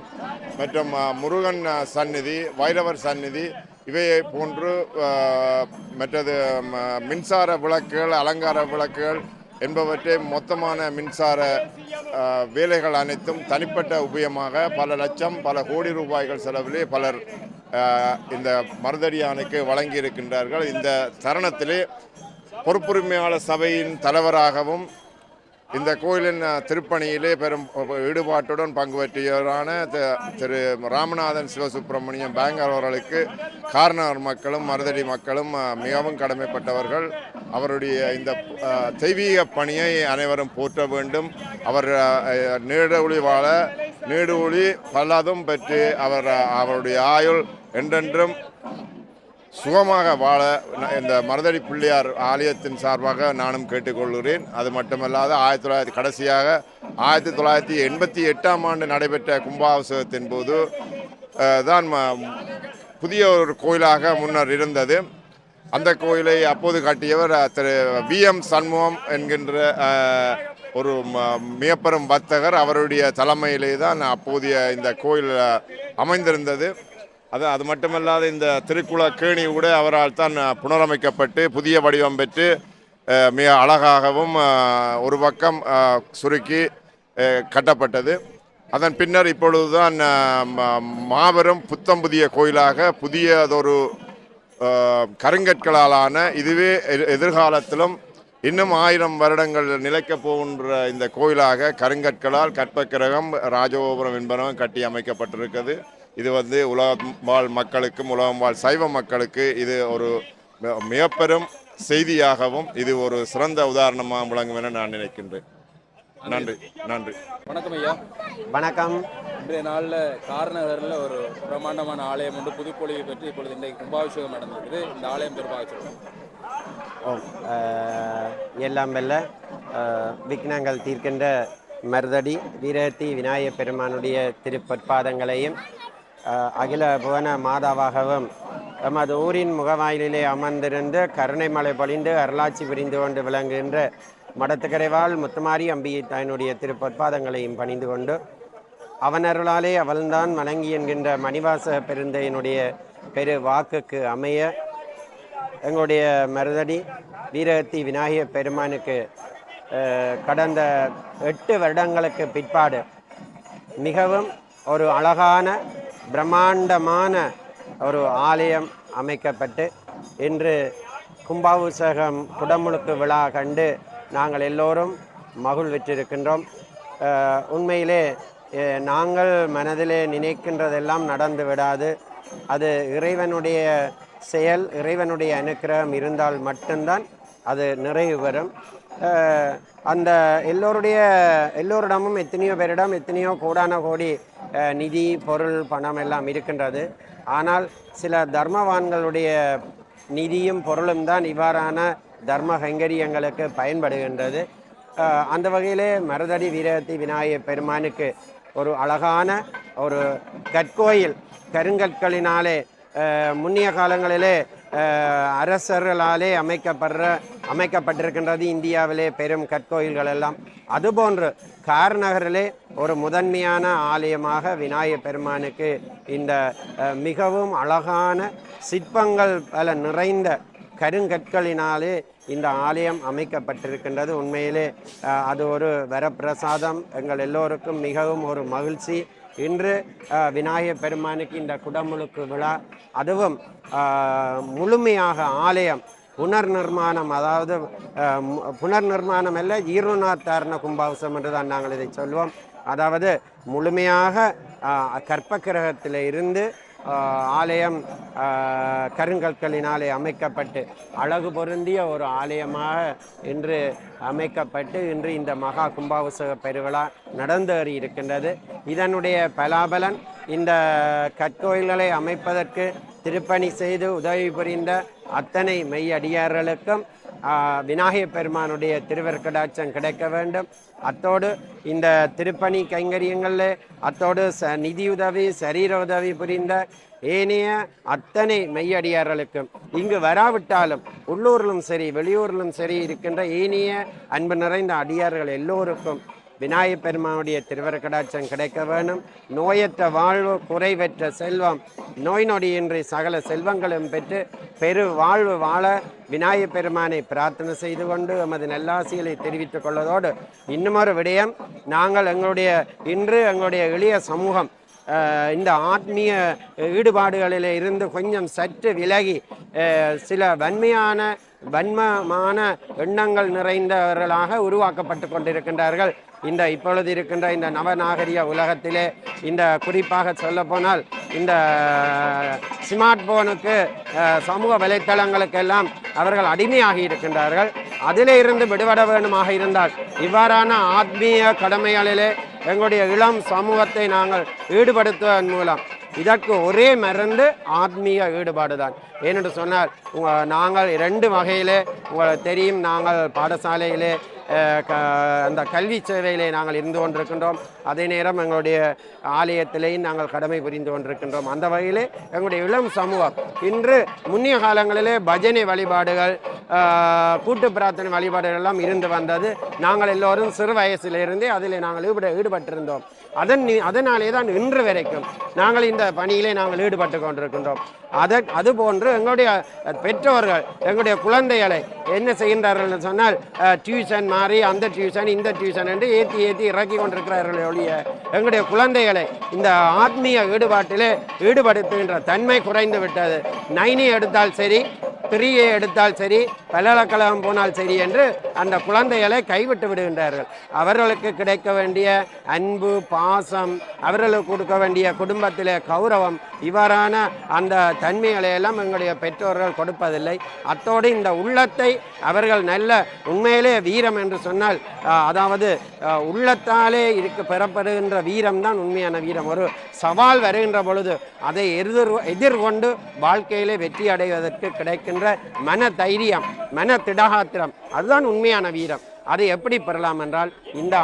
மற்றும் முருகன் சந்நிதி, வைரவர் சந்நிதி இவையை போன்று மற்றது மின்சார விளக்குகள், அலங்கார விளக்குகள் என்பவற்றை மொத்தமான மின்சார வேலைகள் அனைத்தும் தனிப்பட்ட உபயமாக பல லட்சம் பல கோடி ரூபாய்கள் செலவிலே பலர் இந்த மருதடியானுக்கு வழங்கி இருக்கின்றார்கள். இந்த தருணத்திலே பொறுப்புரிமையாளர் சபையின் தலைவராகவும் இந்த கோயிலின் திருப்பணியிலே பெரும் ஈடுபாட்டுடன் பங்கு பெற்றியவரான திரு ராமநாதன் சிவசுப்பிரமணியம் பேங்கர் அவர்களுக்கு கார்நகர் மக்களும் மருதடி மக்களும் மிகவும் கடமைப்பட்டவர்கள். அவருடைய இந்த தெய்வீக பணியை அனைவரும் போற்ற வேண்டும். அவர் நீடொளி வாழ நீடொளி பலதும் பெற்று அவருடைய ஆயுள் என்றென்றும் சுகமாக வாழ இந்த மருதடி பிள்ளையார் ஆலயத்தின் சார்பாக நானும் கேட்டுக்கொள்கிறேன். அது மட்டுமல்லாது கடைசியாக 1988ஆம் ஆண்டு நடைபெற்ற கும்பாபிஷேகத்தின் போது தான் புதிய ஒரு கோயிலாக முன்னர் இருந்தது. அந்த கோயிலை அப்போது கட்டியவர் திரு VM சண்முகம் என்கின்ற ஒரு மிகப்பெரும் வர்த்தகர். அவருடைய தலைமையிலே தான் அப்போதைய இந்த கோயில் அமைந்திருந்தது. அது மட்டுமல்லாது இந்த திருக்குள கேணி கூட அவரால் தான் புனரமைக்கப்பட்டு புதிய வடிவம் பெற்று மிக அழகாகவும் ஒரு பக்கம் சுருக்கி கட்டப்பட்டது. அதன் பின்னர் இப்பொழுதுதான் மாபெரும் புத்தம் புதிய கோயிலாக புதியதொரு கருங்கற்களாலான இதுவே எதிர்காலத்திலும் இன்னும் 1000 வருடங்கள் நிலைக்கப் போகின்ற இந்த கோயிலாக கருங்கற்களால் கற்பக்கிரகம், ராஜகோபுரம் என்பனவும் கட்டி அமைக்கப்பட்டிருக்கிறது. இது உலகம் வாழ் மக்களுக்கும் உலகம் வாழ் சைவ மக்களுக்கு இது ஒரு மிகப்பெரும் செய்தியாகவும் இது ஒரு சிறந்த உதாரணமாக விளங்கும் என நான் நினைக்கின்றேன். நன்றி. வணக்கம் ஐயா. வணக்கம். இன்றைய நாளில் கார்நகரில் ஒரு பிரம்மாண்டமான ஆலயம் ஒன்று புதுப்பொழிவை பெற்று இப்பொழுது இன்றைக்கு கும்பாபிஷேகம் நடந்திருக்குது. இந்த ஆலயம் பெருமாக சொல்லுங்கள். எல்லாம் வெல்ல விக்னங்கள் தீர்க்கின்ற மருதடி வீரகத்தி விநாயகப் பெருமானுடைய திருப்பற்பாதங்களையும் அகில புவன மாதாவாகவும் எமது ஊரின் முகவாயிலே அமர்ந்திருந்து கருணை மலை பொழிந்து அருளாட்சி புரிந்து கொண்டு விளங்குகின்ற மடத்துக்கரைவாள் முத்துமாரி அம்பிகை தாயினுடைய திருப்பற்பாதங்களையும் பணிந்து கொண்டு அவனருளாலே அவள்தான் வணங்கி என்கின்ற மணிவாச பெருந்தையினுடைய பெரு வாக்குக்கு அமைய எங்களுடைய மருதடி வீரகத்தி விநாயகப் பெருமானுக்கு கடந்த 8 வருடங்களுக்கு பிற்பாடு மிகவும் ஒரு அழகான பிரம்மாண்டமான ஒரு ஆலயம் அமைக்கப்பட்டு இன்று கும்பாபிஷேகம் குடமுழுக்கு விழா கண்டு நாங்கள் எல்லோரும் மகிழ்விற்றிருக்கின்றோம். உண்மையிலே நாங்கள் மனதிலே நினைக்கின்றதெல்லாம் நடந்து விடாது. அது இறைவனுடைய செயல், இறைவனுடைய அனுக்கிரகம் இருந்தால் மட்டும்தான் அது நிறைவு பெறும். அந்த எல்லோரிடமும் எத்தனையோ பேரிடம் எத்தனையோ கோடான கோடி நிதி, பொருள், பணம் எல்லாம் இருக்கின்றது. ஆனால் சில தர்மவான்களுடைய நிதியும் பொருளும் தான் இவ்வாறான தர்ம கைங்கரியங்களுக்கு பயன்படுகின்றது. அந்த வகையிலே மருதடி வீரகத்தி விநாயகப் பெருமானுக்கு ஒரு அழகான ஒரு கற்கோயில் கருங்கற்களினாலே முன்னிய காலங்களிலே அரசர்களாலே அமைக்கப்பட்டிருக்கின்றது இந்தியாவிலே பெரும் கற்கோயில்கள் எல்லாம். அதுபோன்று கார்நகரிலே ஒரு முதன்மையான ஆலயமாக விநாயகப் பெருமானுக்கு இந்த மிகவும் அழகான சிற்பங்கள் பல நிறைந்த கருங்கற்களினாலே இந்த ஆலயம் அமைக்கப்பட்டிருக்கின்றது. உண்மையிலே அது ஒரு வரப்பிரசாதம். எங்கள் எல்லோருக்கும் மிகவும் ஒரு மகிழ்ச்சி. இன்று விநாயகப் பெருமானுக்கு இந்த குடமுழுக்கு விழா, அதுவும் முழுமையாக ஆலயம் புனர்நிர்மாணம், அதாவது புனர்நிர்மாணம் அல்ல, ஜீர்ணோத்தாரண கும்பாபிஷேகம் என்று தான் நாங்கள் இதை சொல்வோம். அதாவது முழுமையாக கற்பக்கிரகத்தில் இருந்து ஆலயம் கருங்கற்களினாலே அமைக்கப்பட்டு அழகு பொருந்திய ஒரு ஆலயமாக இன்று அமைக்கப்பட்டு இன்று இந்த மகா கும்பாபிஷேக பெருவிழா நடந்தேறி இருக்கின்றது. இதனுடைய பலாபலன் இந்த கற்கோயில்களை அமைப்பதற்கு திருப்பணி செய்து உதவி புரிந்த அத்தனை மெய்யடியார்களுக்கும் விநாயகப் பெருமானுடைய திருவருட்கடாட்சம் கிடைக்க வேண்டும். அத்தோடு இந்த திருப்பணி கைங்கரியங்களில் அத்தோடு நிதியுதவி, சரீர உதவி புரிந்த ஏனைய அத்தனை மெய்யடியார்களுக்கும், இங்கு வராவிட்டாலும் உள்ளூரிலும் சரி வெளியூரிலும் சரி இருக்கின்ற ஏனைய அன்பு நிறைந்த அடியார்கள் எல்லோருக்கும் விநாயகப் பெருமானுடைய திருவருட்கடாட்சம் கிடைக்க வேண்டும். நோயற்ற வாழ்வு, குறைவற்ற செல்வம், நோய் நொடியின்றி சகல செல்வங்களும் பெற்று பெரு வாழ்வு வாழ விநாயகப் பெருமானை பிரார்த்தனை செய்து கொண்டு எமது நல்லாசிகளை தெரிவித்துக் கொள்வதோடு இன்னுமொரு விடயம், நாங்கள் இன்று எங்களுடைய எளிய சமூகம் இந்த ஆத்மீய ஈடுபாடுகளில் இருந்து கொஞ்சம் சற்று விலகி சில வன்மமான எண்ணங்கள் நிறைந்தவர்களாக உருவாக்கப்பட்டு கொண்டிருக்கின்றார்கள். இப்பொழுது இருக்கின்ற இந்த நவநாகரிக உலகத்திலே இந்த குறிப்பாக சொல்லப்போனால் இந்த ஸ்மார்ட் போனுக்கு, சமூக வலைத்தளங்களுக்கெல்லாம் அவர்கள் அடிமையாகி இருக்கின்றார்கள். அதிலே இருந்து விடுபட வேண்டுமாக இருந்தால் இவ்வாறான ஆத்மீய கடமைகளிலே எங்களுடைய இளம் சமூகத்தை நாங்கள் ஈடுபடுத்துவதன் மூலம் இதற்கு ஒரே மருந்து ஆத்மீக ஈடுபாடு தான். ஏனென்று சொன்னால் நாங்கள் 2 வகையிலே உங்களுக்கு தெரியும், நாங்கள் பாடசாலையிலே அந்த கல்வி சேவையிலே நாங்கள் இருந்து கொண்டிருக்கின்றோம். அதே நேரம் எங்களுடைய ஆலயத்திலேயும் நாங்கள் கடமை புரிந்து கொண்டிருக்கின்றோம். அந்த வகையிலே எங்களுடைய இளம் சமூகம் இன்று முன்னிய காலங்களிலே பஜனை வழிபாடுகள், கூட்டு பிரார்த்தனை வழிபாடுகள் எல்லாம் இருந்து வந்தது. நாங்கள் எல்லோரும் சிறு வயசிலிருந்தே அதில் நாங்கள் ஈடுபட்டிருந்தோம். அதனாலே தான் இன்று வரைக்கும் நாங்கள் இந்த பணியிலே நாங்கள் ஈடுபட்டு கொண்டிருக்கின்றோம். அதுபோன்று எங்களுடைய பெற்றோர்கள் எங்களுடைய குழந்தைகளை என்ன செய்கின்றார்கள் சொன்னால், டியூஷன் மாறி அந்த டியூஷன் இந்த டியூஷன் என்று ஏற்றி இறக்கி கொண்டிருக்கிறார்கள் ஒழிய எங்களுடைய குழந்தைகளை இந்த ஆத்மீக ஈடுபாட்டிலே ஈடுபடுத்துகின்ற தன்மை குறைந்து விட்டது. 9 எடுத்தால் சரி, 3 எடுத்தால் சரி, பல்கலைக்கழகம் போனால் சரி என்று அந்த குழந்தைகளை கைவிட்டு விடுகின்றார்கள். அவர்களுக்கு கிடைக்க வேண்டிய அன்பு, பாசம், அவர்களுக்கு கொடுக்க வேண்டிய குடும்பத்திலே கௌரவம், இவ்வாறான அந்த தன்மைகளை எல்லாம் எங்களுடைய பெற்றோர்கள் கொடுப்பதில்லை. அத்தோடு இந்த உள்ளத்தை அவர்கள் நல்ல உண்மையிலே வீரம் என்று சொன்னால், அதாவது உள்ளத்தாலே பெறப்படுகின்ற வீரம் தான் உண்மையான வீரம். ஒரு சவால் வருகின்ற பொழுது அதை எதிர்கொண்டு வாழ்க்கையிலே வெற்றி அடைவதற்கு கிடைக்கின்ற மன தைரியம், மன திடகாத்திரம், அதுதான் உண்மையான வீரம். அதை எப்படி பெறலாம் என்றால் இந்த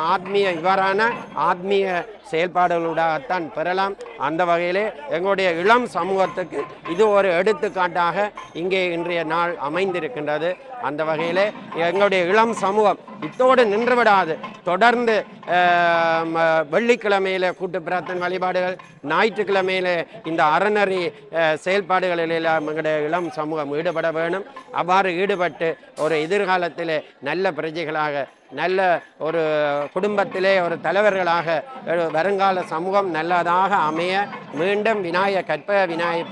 இவ்வாறான ஆத்மீக செயல்பாடுகளூடாகத்தான் பெறலாம். அந்த வகையிலே எங்களுடைய இளம் சமூகத்துக்கு இது ஒரு எடுத்துக்காட்டாக இங்கே இன்றைய நாள் அமைந்திருக்கின்றது. அந்த வகையிலே எங்களுடைய இளம் சமூகம் இத்தோடு நின்றுவிடாது. தொடர்ந்து வெள்ளிக்கிழமையில கூட்டு பிரார்த்தனை வழிபாடுகள், ஞாயிற்றுக்கிழமையில இந்த அறநெறி செயல்பாடுகளில் எங்களுடைய இளம் சமூகம் ஈடுபட வேணும். அவ்வாறு ஈடுபட்டு ஒரு எதிர்காலத்திலே நல்ல பிரஜைகளாக, நல்ல ஒரு குடும்பத்திலே ஒரு தலைவர்களாக வருங்கால சமூகம் நல்லதாக அமைய மீண்டும் விநாயகப்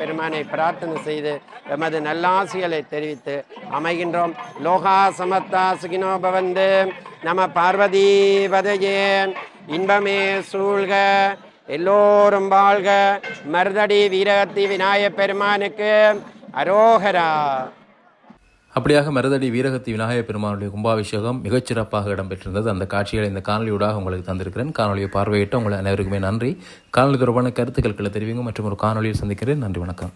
பெருமானை பிரார்த்தனை செய்து எமது நல்லாசிகளை தெரிவித்து அமைகின்றோம். லோகா சமத்தா சுகினோ பவந்து. நம பார்வதி பதையே. இன்பமே சூழ்க, எல்லோரும் வாழ்க. மருதடி வீரகத்தி விநாயகப் பெருமானுக்கு அரோகரா. அப்படியாக மருதடி வீரகத்தி விநாயகப் பெருமானுடைய கும்பாபிஷேகம் மிகச்சிறப்பாக இடம்பெற்றிருந்தது. அந்த காட்சிகளை இந்த காணொலியூடாக உங்களுக்கு தந்திருக்கிறேன். காணொலியை பார்வையிட்டு உங்களை அனைவருக்குமே நன்றி. காணொலி தொடர்பான கருத்துக்களை தெரிவிங்க. மற்றும் ஒரு காணொலியில் சந்திக்கிறேன். நன்றி, வணக்கம்.